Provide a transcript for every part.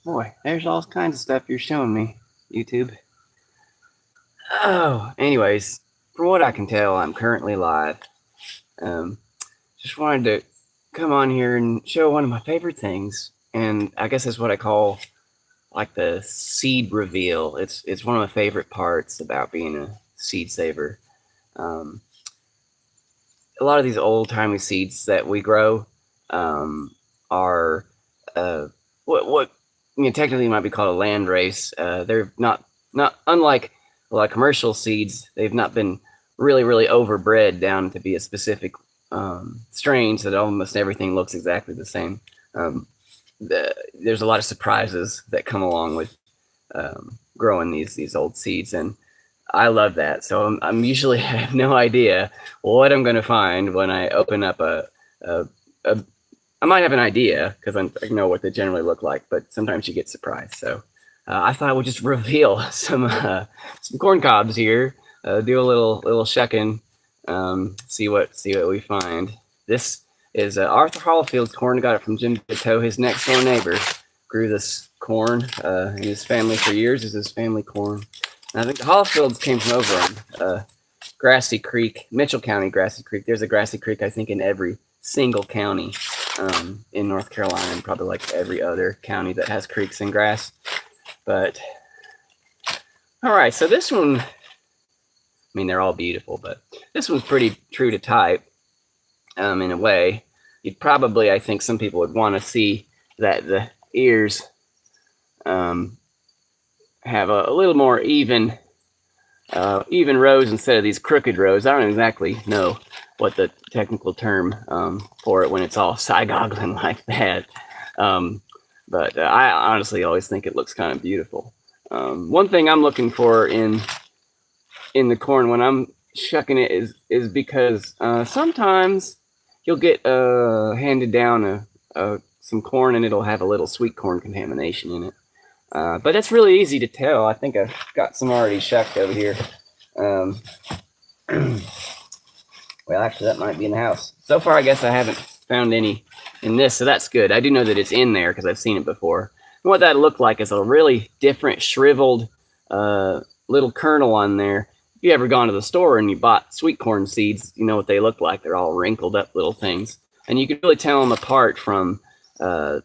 Boy, there's all kinds of stuff you're showing me, YouTube. Oh, anyways, from what I can tell, I'm currently live. Um, just wanted to come on here and show one of my favorite things, and I guess that's what I call like the seed reveal. It's one of my favorite parts about being a seed saver. Um, a lot of these old timey seeds that we grow are what technically might be called a land race. They're not unlike a lot of commercial seeds. They've not been really overbred down to be a specific strain, so that almost everything looks exactly the same. There's a lot of surprises that come along with growing these old seeds, and I love that. So I'm usually have no idea what I'm going to find when I open up a I might have an idea because I know what they generally look like, but sometimes you get surprised. So I thought I would just reveal some corn cobs here, do a little shucking, see what we find. This is Arthur Hollifield Corn. Got it from Jim Veteto, his next door neighbor. Grew this corn in his family for years. This is his family corn. And I think the Hollifields came from over on Grassy Creek, Mitchell County, Grassy Creek. There's a Grassy Creek, I think, in every single county in North Carolina, and probably like every other county that has creeks and grass. But all right, so this one, I mean, they're all beautiful, but this one's pretty true to type in a way. You'd probably, I think some people would want to see that the ears have a little more even rows instead of these crooked rows. I don't exactly know what the technical term for it when it's all side-goggling like that. But I honestly always think it looks kind of beautiful. One thing I'm looking for in the corn when I'm shucking it is because sometimes you'll get handed down some corn and it'll have a little sweet corn contamination in it. But that's really easy to tell. I think I've got some already shucked over here. Well, actually, that might be in the house. So far, I guess I haven't found any in this, so that's good. I do know that it's in there because I've seen it before. And what that looked like is a really different, shriveled little kernel on there. If you ever gone to the store and you bought sweet corn seeds, you know what they look like. They're all wrinkled up little things. And you can really tell them apart from what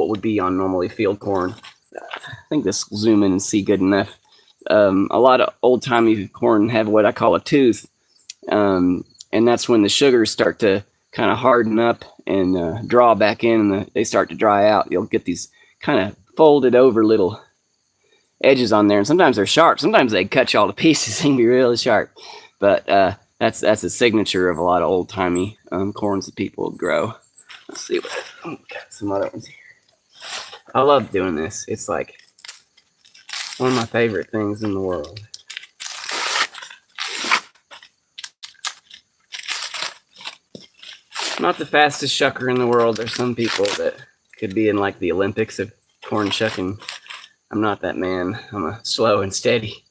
would be on normally field corn. I think this will zoom in and see good enough. A lot of old-timey corn have what I call a tooth, and that's when the sugars start to kind of harden up and draw back in, and they start to dry out. You'll get these kind of folded over little edges on there, and sometimes they're sharp. Sometimes they cut you all to pieces. They can be really sharp, but that's a signature of a lot of old-timey corns that people would grow. Let's see what got some other ones here. I love doing this. It's like one of my favorite things in the world. Not the fastest shucker in the world. There's some people that could be in like the Olympics of corn shucking. I'm not that man. I'm a slow and steady,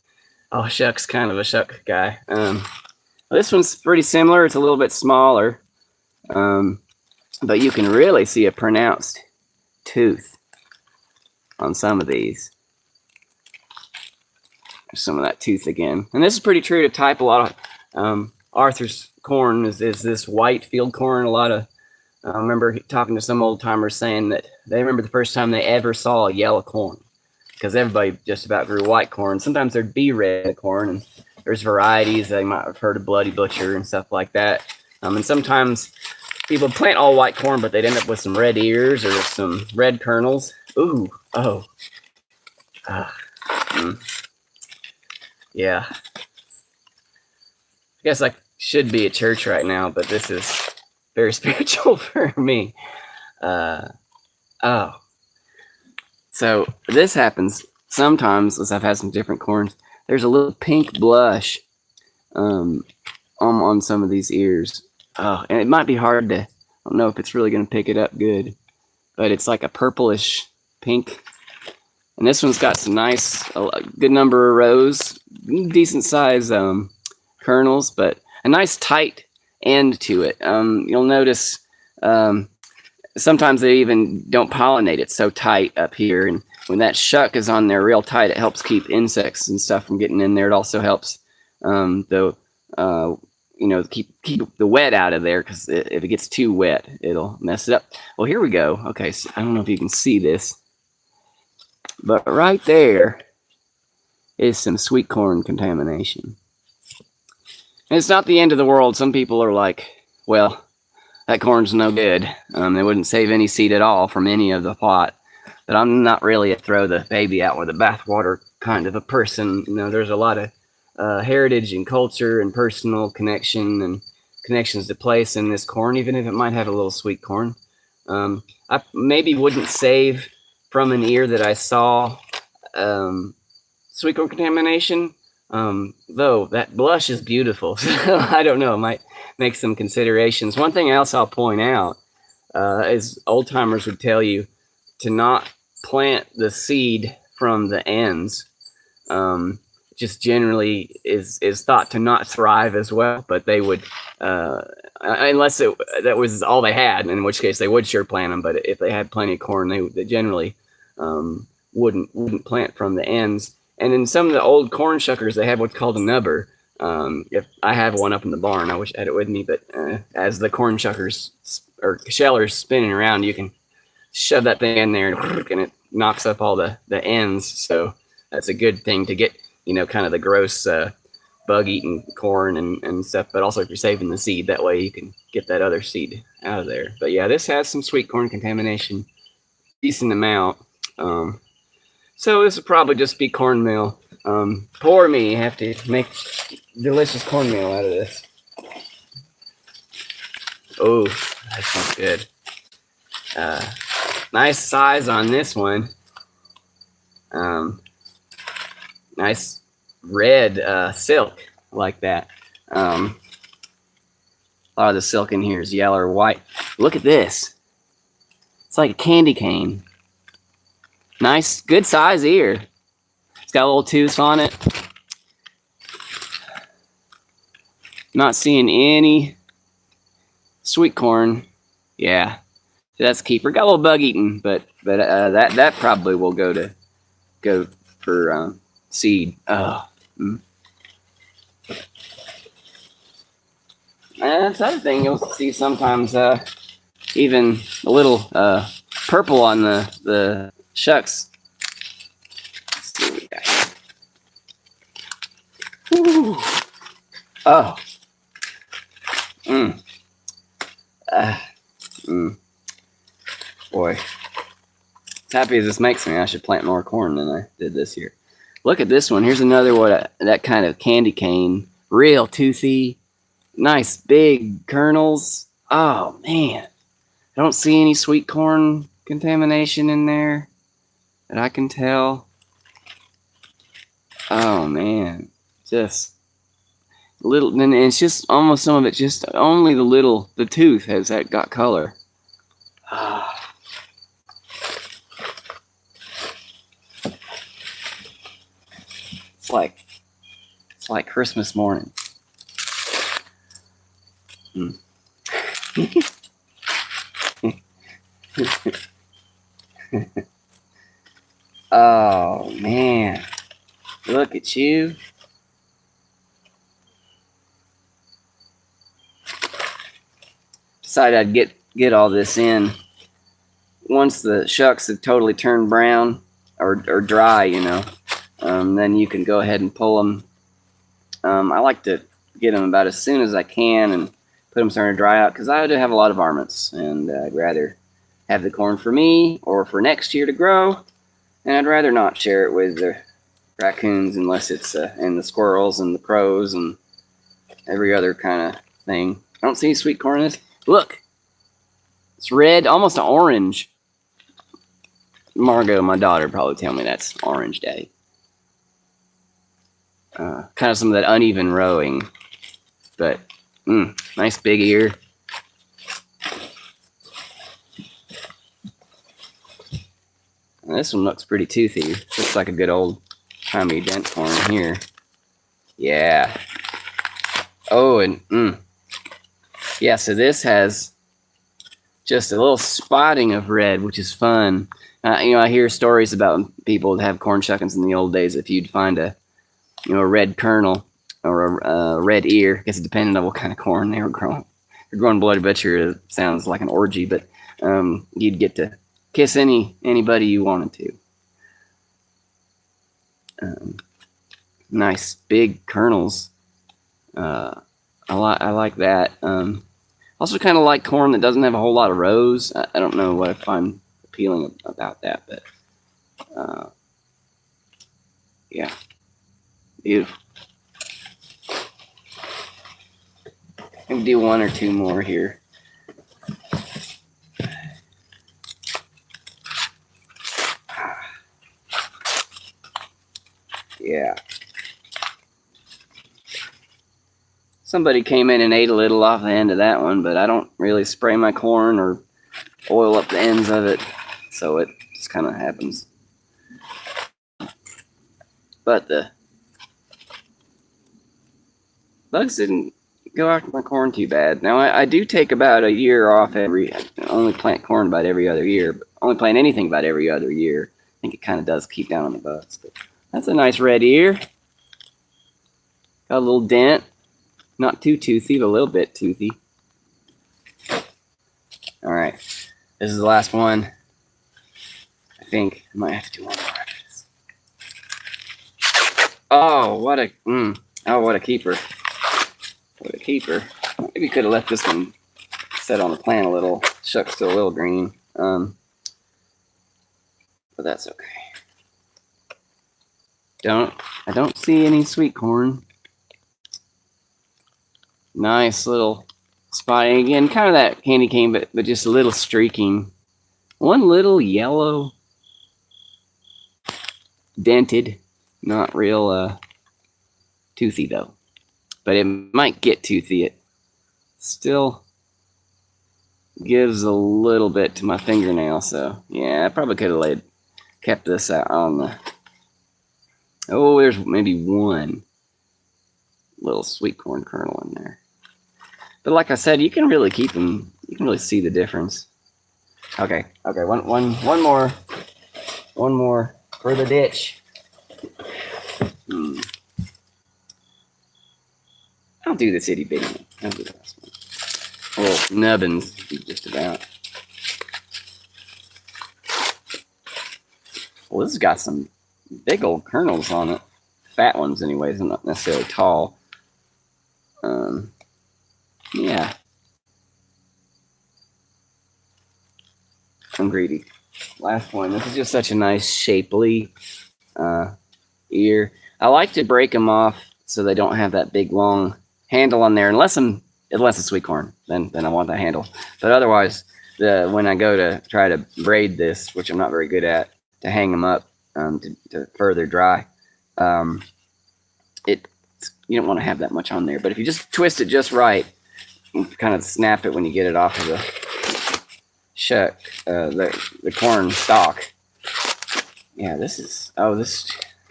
oh shucks kind of a shuck guy. This one's pretty similar. It's a little bit smaller, but you can really see a pronounced tooth on some of these. There's some of that tooth again. And this is pretty true to type. A lot of Arthur's corn is this white field corn. A lot of I remember talking to some old timers saying that they remember the first time they ever saw a yellow corn, because everybody just about grew white corn. Sometimes there'd be red corn, and there's varieties. They might have heard of Bloody Butcher and stuff like that. And sometimes people plant all white corn, but they'd end up with some red ears or some red kernels. Ooh, oh. Yeah. I guess I should be at church right now, but this is very spiritual for me. Oh. So this happens sometimes as I've had some different corns. There's a little pink blush on some of these ears. Oh, and it might be hard to, I don't know if it's really going to pick it up good, but it's like a purplish pink. And this one's got some nice, a good number of rows, decent size kernels, but a nice tight end to it. You'll notice sometimes they even don't pollinate it so tight up here. And when that shuck is on there real tight, it helps keep insects and stuff from getting in there. It also helps keep the wet out of there, because if it gets too wet, it'll mess it up. Well, here we go. Okay, so I don't know if you can see this, but right there is some sweet corn contamination. And it's not the end of the world. Some people are like, well, that corn's no good. They wouldn't save any seed at all from any of the plot. But I'm not really a throw the baby out with the bathwater kind of a person. There's a lot of heritage and culture and personal connection and connections to place in this corn, even if it might have a little sweet corn. I maybe wouldn't save from an ear that I saw sweet corn contamination, though that blush is beautiful. So I don't know, it might make some considerations. One thing else I'll point out is old timers would tell you to not plant the seed from the ends. Just generally is thought to not thrive as well, but they would, unless that was all they had, in which case they would sure plant them. But if they had plenty of corn, they generally wouldn't plant from the ends. And in some of the old corn shuckers, they have what's called a nubber. If I have one up in the barn, I wish I had it with me, but as the corn shuckers or shellers spinning around, you can shove that thing in there and it knocks up all the ends. So that's a good thing to get, kind of the gross bug-eating corn and stuff. But also if you're saving the seed, that way you can get that other seed out of there. But yeah, this has some sweet corn contamination, decent amount. So this will probably just be cornmeal. Poor me, have to make delicious cornmeal out of this. Oh, that smells good. Nice size on this one. Nice red silk like that. A lot of the silk in here is yellow or white. Look at this. It's like a candy cane. Nice, good size ear. It's got a little tooth on it. Not seeing any sweet corn. Yeah, that's a keeper. Got a little bug eating, but that probably will go for seed. Oh. And that's the other thing you'll see sometimes. Even a little purple on the shucks. Let's see what we got. Ooh. Oh. Boy, as happy as this makes me, I should plant more corn than I did this year. Look at this one. Here's another that kind of candy cane. Real toothy. Nice big kernels. Oh, man. I don't see any sweet corn contamination in there that I can tell. Oh, man. Just little. And it's just almost some of it, just only the tooth has that got color. Ah. It's like Christmas morning. Oh man, look at you. Decided I'd get all this in once the shucks have totally turned brown or dry, then you can go ahead and pull them. I like to get them about as soon as I can and put them starting to dry out, because I do have a lot of varmints, and I'd rather have the corn for me or for next year to grow, and I'd rather not share it with the raccoons unless it's and the squirrels and the crows and every other kind of thing. I don't see sweet corn in this. Look, it's red, almost an orange. Margot, my daughter, probably tell me that's orange, Daddy. Kind of some of that uneven rowing, but nice big ear. And this one looks pretty toothy. Looks like a good old timey dent corn here. Yeah. Oh, and yeah. So this has just a little spotting of red, which is fun. I hear stories about people that have corn shuckings in the old days. If you'd find a red kernel or a red ear, I guess it depended on what kind of corn they were growing. If you're growing bloody butcher, it sounds like an orgy, but you'd get to kiss anybody you wanted to. Nice big kernels. I like that. Also kind of like corn that doesn't have a whole lot of rows. I don't know what I find appealing about that, but yeah, beautiful. Maybe do one or two more here. Yeah. Somebody came in and ate a little off the end of that one, but I don't really spray my corn or oil up the ends of it, so it just kind of happens. But the bugs didn't go after my corn too bad. Now, I do take about a year off I only plant corn about every other year, but only plant anything about every other year. I think it kind of does keep down on the bugs, but that's a nice red ear. Got a little dent. Not too toothy, but a little bit toothy. All right. This is the last one. I think I might have to do one more after this. Oh, what a keeper. What a keeper. Maybe could have left this one set on the plant a little. Shuck's still a little green. But that's okay. I don't see any sweet corn. Nice little spot. And again, kind of that candy cane, but just a little streaking. One little yellow, dented, not real toothy though. But it might get toothy. It still gives a little bit to my fingernail. So yeah, I probably could have kept this out on the. Oh, there's maybe one little sweet corn kernel in there. But like I said, you can really keep them. You can really see the difference. Okay. One more for the ditch. I'll do this itty bitty one. I'll do the last one. Well, nubbins, just about. Well, this has got some big old kernels on it. Fat ones, anyways, and not necessarily tall. Yeah. I'm greedy. Last one. This is just such a nice, shapely ear. I like to break them off so they don't have that big, long handle on there, unless it's sweet corn. Then I want that handle. But otherwise, when I go to try to braid this, which I'm not very good at, to hang them up to further dry, you don't want to have that much on there. But if you just twist it just right, and kind of snap it when you get it off of the the corn stalk. Yeah,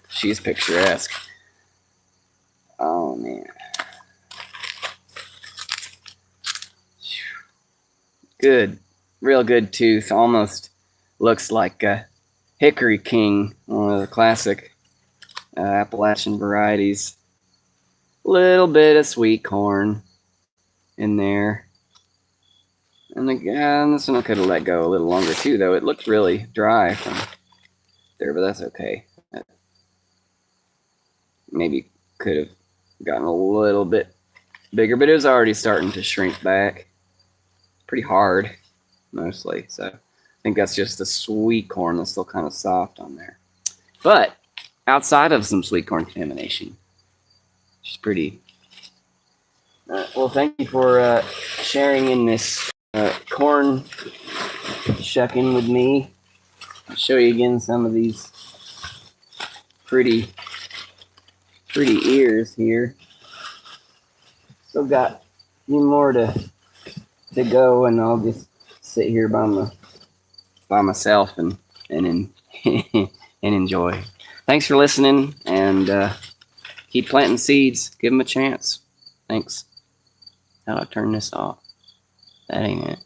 she's picturesque. Oh man. Good, real good tooth. Almost looks like a Hickory King, one of the classic Appalachian varieties. Little bit of sweet corn in there. And again, this one I could have let go a little longer too, though. It looked really dry from there, but that's okay. Maybe could have gotten a little bit bigger, but it was already starting to shrink back. Pretty hard, mostly. So I think that's just the sweet corn that's still kind of soft on there. But outside of some sweet corn contamination, she's pretty. Well, thank you for sharing in this corn shucking with me. I'll show you again some of these pretty ears here. Still got a few more to go, and I'll just sit here by myself and enjoy. Thanks for listening, and keep planting seeds. Give them a chance. Thanks. How do I turn this off? That ain't it.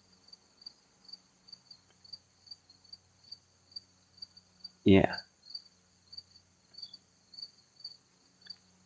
Yeah.